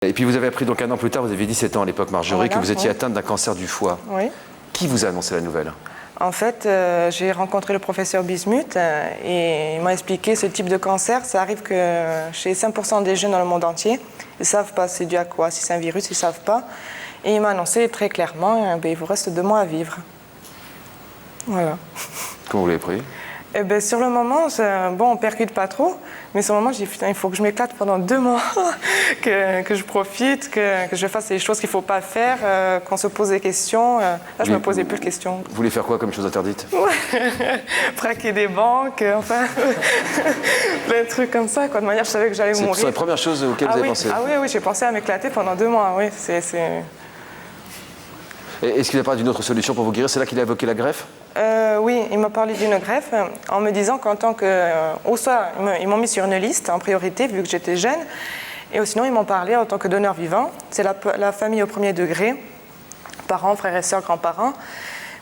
Et puis vous avez appris donc un an plus tard, vous aviez 17 ans à l'époque, Marjorie, voilà, que vous étiez atteinte d'un cancer du foie. Oui. Qui vous a annoncé la nouvelle? En fait, j'ai rencontré le professeur Bismuth et il m'a expliqué ce type de cancer. Ça arrive que chez 5% des jeunes dans le monde entier. Ils ne savent pas c'est dû à quoi, si c'est un virus, ils ne savent pas. Et il m'a annoncé très clairement, il vous reste 2 mois à vivre. Voilà. Comment vous l'avez pris? Eh ben, sur le moment, bon, on ne percute pas trop, mais sur le moment, j'ai dit, putain, il faut que je m'éclate pendant 2 mois, que je profite, que je fasse les choses qu'il ne faut pas faire, qu'on se pose des questions. Là, je ne me posais plus de questions. Vous voulez faire quoi comme chose interdite? Braquer des banques, enfin, plein de trucs comme ça. Quoi. De manière, je savais que j'allais mourir. C'est la première chose auquel vous avez pensé? Ah oui, j'ai pensé à m'éclater pendant 2 mois, oui. Est-ce qu'il n'y a pas d'une autre solution pour vous guérir? C'est là qu'il a évoqué la greffe? Oui, il m'a parlé d'une greffe en me disant qu'en tant que... soit ils m'ont mis sur une liste en priorité vu que j'étais jeune, et sinon ils m'ont parlé en tant que donneur vivant. C'est la famille au premier degré, parents, frères et sœurs, grands-parents.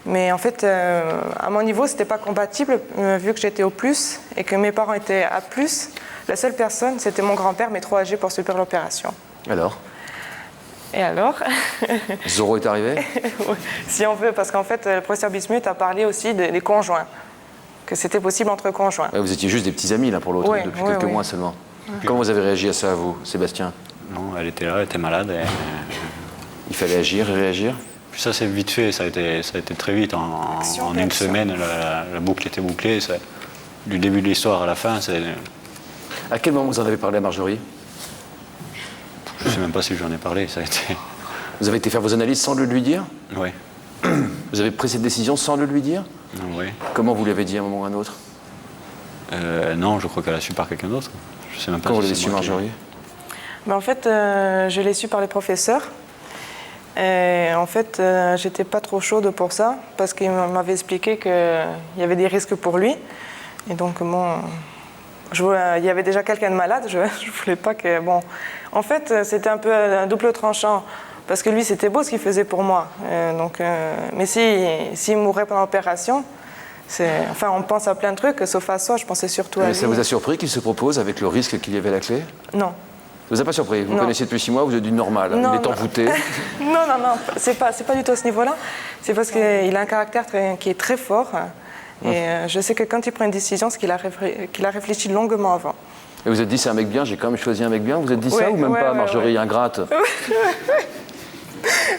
Mais en fait, à mon niveau, ce n'était pas compatible vu que j'étais au plus et que mes parents étaient à plus. La seule personne, c'était mon grand-père, mais trop âgé pour subir l'opération. Alors? Et alors? Zorro est arrivé? Oui, si on veut, parce qu'en fait, le professeur Bismuth a parlé aussi des conjoints, que c'était possible entre conjoints. Ouais, vous étiez juste des petits amis l'un pour l'autre, oui, depuis quelques mois seulement. Comment vous avez réagi à ça, vous, Sébastien? Non, elle était là, elle était malade. Et... Il fallait agir et réagir? Puis ça, c'est vite fait, ça a été très vite. En une semaine, la boucle était bouclée. Du début de l'histoire à la fin, c'est... À quel moment vous en avez parlé à Marjorie? Je ne sais même pas si j'en ai parlé, ça a été... Vous avez été faire vos analyses sans le lui dire? Oui. Vous avez pris cette décision sans le lui dire? Oui. Comment vous l'avez dit à un moment ou à un autre? Non, je crois qu'elle a su par quelqu'un d'autre. Je sais même pas. Comment vous l'avez su, Marjorie? Ben, en fait, je l'ai su par les professeurs. Et en fait, j'étais pas trop chaude pour ça, parce qu'il m'avait expliqué qu'il y avait des risques pour lui. Et donc, bon... il y avait déjà quelqu'un de malade, je voulais pas que... Bon, en fait, c'était un peu un double tranchant, parce que lui, c'était beau ce qu'il faisait pour moi. Mais s'il mourait pendant l'opération, enfin, on pense à plein de trucs, sauf à soi, je pensais surtout à lui. Ça vous a surpris qu'il se propose avec le risque qu'il y avait à la clé? Non. Ça vous a pas surpris? Vous connaissiez depuis 6 mois, vous êtes du normal, il est envoûté. Non, c'est pas du tout à ce niveau-là. C'est parce qu'il a un caractère qui est très fort. Et je sais que quand il prend une décision, c'est qu'il a réfléchi longuement avant. Et vous êtes dit, c'est un mec bien, j'ai quand même choisi un mec bien. Vous êtes dit ça ou même pas, Marjorie, ingrate?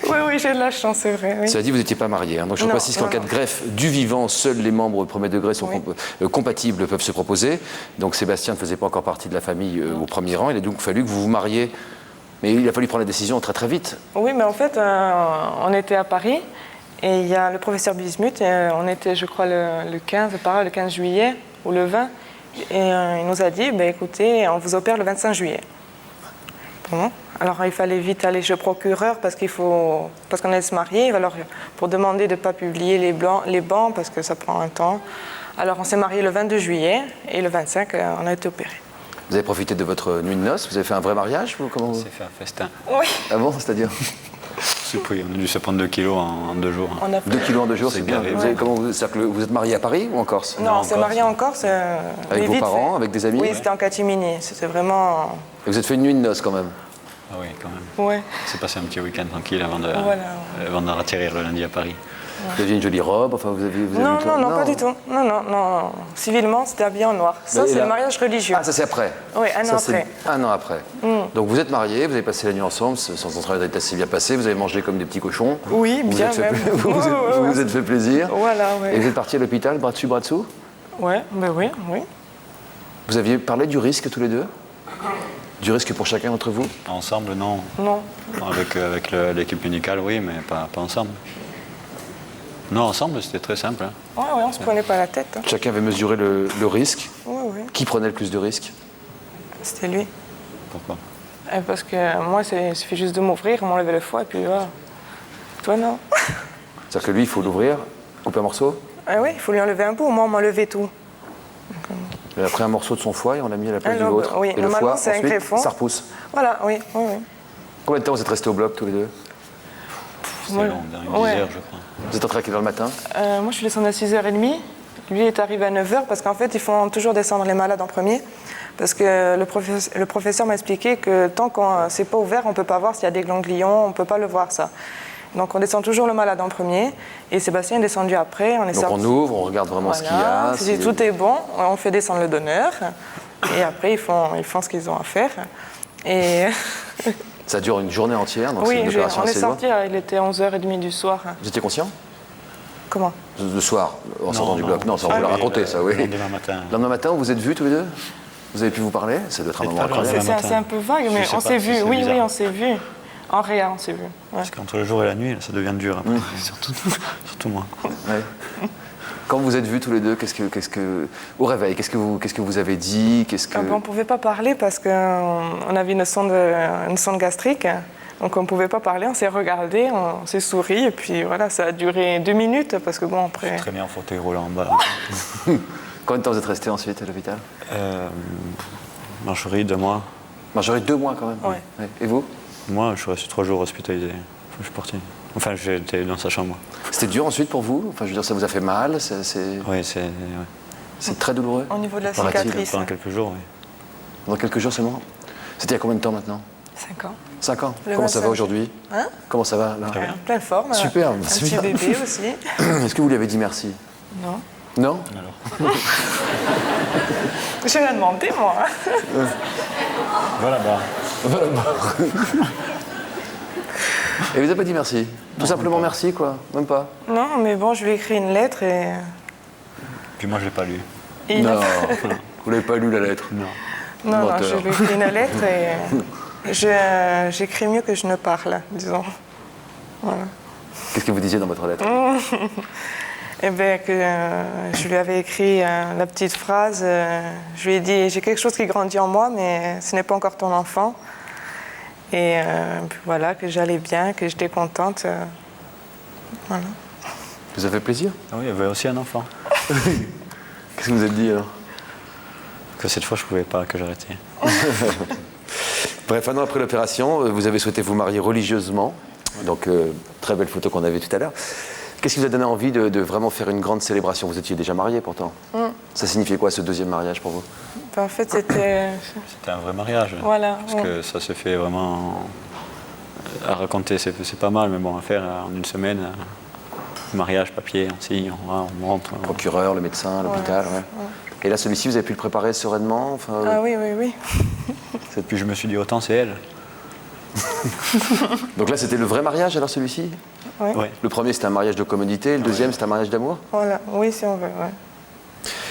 Oui, j'ai de la chance, c'est vrai. Oui. Ça dit, vous n'étiez pas marié. Hein. Donc je précise qu'en cas de greffe du vivant, seuls les membres premier degré sont compatibles, peuvent se proposer. Donc Sébastien ne faisait pas encore partie de la famille au premier rang. Il a donc fallu que vous vous mariez. Mais il a fallu prendre la décision très très vite. Oui, mais en fait, on était à Paris. Et il y a le professeur Bismuth, on était, je crois, le 15 juillet ou le 20, et il nous a dit, écoutez, on vous opère le 25 juillet. Bon. Alors il fallait vite aller chez le procureur parce qu'on allait se marier, alors, pour demander de ne pas publier les bancs parce que ça prend un temps. Alors on s'est marié le 22 juillet et le 25, on a été opéré. Vous avez profité de votre nuit de noces? Vous avez fait un vrai mariage? On s'est fait un festin. Oui. Ah bon, c'est-à-dire? Oui, on a dû se prendre 2 kilos en 2 jours. 2 kilos en 2 jours, c'est bien. Vous êtes marié à Paris ou en Corse? Non, on s'est marié en Corse. Avec vos parents, avec des amis? Oui, c'était en catimini. C'était vraiment... Et vous êtes fait une nuit de noces quand même? Ah oui, quand même. Ouais. C'est passé un petit week-end tranquille avant de atterrir le lundi à Paris. Ouais. Vous aviez une jolie robe, enfin vous avez non, pas du tout. Non. Civilement, c'était habillé en noir. Ça, c'est le mariage religieux. Ah, ça c'est après? Oui, un an après. Un an après. Donc vous êtes mariés, vous avez passé la nuit ensemble, sans travail d'état assez bien passé, vous avez mangé comme des petits cochons. Oui, bien même. Vous vous êtes fait plaisir. Voilà, oui. Et vous êtes partis à l'hôpital, bras dessus, bras dessous? Ouais, oui. Vous aviez parlé du risque tous les deux? Du risque pour chacun d'entre vous? Ensemble, non. Non. Avec l'équipe médicale, oui, mais pas ensemble. Non, ensemble, c'était très simple. Hein. Oui, on ne se prenait pas la tête. Hein. Chacun avait mesuré le risque. Oui. Qui prenait le plus de risques? C'était lui. Pourquoi? Parce que moi, il suffit juste de m'ouvrir, m'enlever le foie, et puis voilà. Toi, non. C'est-à-dire que lui, il faut l'ouvrir, couper un morceau? Oui, il faut lui enlever un bout, moi, on m'enlevait tout. Il a pris un morceau de son foie et on l'a mis à la place du vôtre. Oui, et le foie, c'est un greffon. Ça repousse. Voilà, oui. Combien de temps vous êtes restés au bloc tous les deux? C'est long, dans une 10 heures, je crois. Vous êtes entré à quelle heure le matin? Moi, je suis descendue à 6h30. Lui est arrivé à 9h parce qu'en fait, ils font toujours descendre les malades en premier Parce que le professeur m'a expliqué que tant qu'on c'est pas ouvert, on ne peut pas voir s'il y a des ganglions, on ne peut pas le voir ça. Donc on descend toujours le malade en premier et Sébastien est descendu après. Donc on ouvre, on regarde vraiment ce qu'il y a. Si tout est bon, on fait descendre le donneur et après ils font ce qu'ils ont à faire. Et ça dure une journée entière, donc oui, c'est une opération on est assez sorti, il était 11h30 du soir. Vous étiez conscient? Comment? Le soir, en sortant du bloc. Non, ça on vous l'a raconté, ça, oui. Le lendemain matin. Le lendemain matin, vous êtes vus tous les deux? Vous avez pu vous parler? Ça doit être un moment incroyable. C'est un peu vague, mais on s'est vus. Oui, on s'est vus. En réa, on s'est vus. Ouais. Parce qu'entre le jour et la nuit, ça devient dur après. Surtout moi. Ouais. Quand vous êtes vus tous les deux, au réveil, qu'est-ce que vous avez dit? On ne pouvait pas parler parce qu'on avait une sonde gastrique. Donc on ne pouvait pas parler, on s'est regardé, on s'est souri, et puis voilà, ça a duré 2 minutes, parce que bon, après... Très bien en fauteuil roulant en bas. Combien de temps vous êtes resté ensuite à l'hôpital? Marjorie, 2 mois. Marjorie, 2 mois quand même? Ouais. Ouais. Et vous? Moi, je suis resté 3 jours hospitalisé. Je suis parti. Enfin, j'étais dans sa chambre. C'était dur ensuite pour vous? Enfin, je veux dire, ça vous a fait mal? Oui, C'est très douloureux? Au niveau de la Paraît-il. cicatrice. Pendant quelques jours, oui. Dans quelques jours seulement? C'était il y a combien de temps maintenant? 5 ans. 5 ans. Le Comment ça va 25. aujourd'hui? Hein? Comment ça va là? Pleine forme. Super, Un c'est petit bien. bébé aussi. Est-ce que vous lui avez dit merci? Non. Non? Je l'ai demandé, moi. Voilà, bah. Et vous n'avez pas dit merci? Tout simplement merci, quoi? Même pas? Non, mais bon, je lui ai écrit une lettre et... Puis moi, je l'ai pas lu. et Non. Vous l'avez pas lu la lettre? Non. Non, Menteur. je lui ai écrit une lettre et j'écris mieux que je ne parle, disons. Voilà. Qu'est-ce que vous disiez dans votre lettre? Eh bien, que je lui avais écrit la petite phrase. Je lui ai dit, j'ai quelque chose qui grandit en moi, mais ce n'est pas encore ton enfant. Et puis voilà, que j'allais bien, que j'étais contente. Voilà. Vous avez fait plaisir? Ah oui, il y avait aussi un enfant. Qu'est-ce que vous avez dit alors? Que cette fois, je pouvais pas, que j'arrêtais. Bref, un an après l'opération, vous avez souhaité vous marier religieusement. Donc, très belle photo qu'on avait tout à l'heure. Qu'est-ce qui vous a donné envie de vraiment faire une grande célébration? Vous étiez déjà marié pourtant. Ça signifiait quoi ce deuxième mariage pour vous? Ben, en fait, c'était... C'était un vrai mariage. Voilà. Parce que ça se fait vraiment... À raconter, c'est pas mal, mais bon, à faire en une semaine, mariage, papier, on signe, on montre. Procureur, le médecin, l'hôpital, ouais. Et là, celui-ci, vous avez pu le préparer sereinement? Enfin, Ah oui, oui, oui. Puis je me suis dit, autant c'est elle. Donc là, c'était le vrai mariage alors celui-ci? Oui. Ouais. Le premier, c'était un mariage de commodité, le deuxième, c'était un mariage d'amour? Voilà, oui, si on veut, ouais.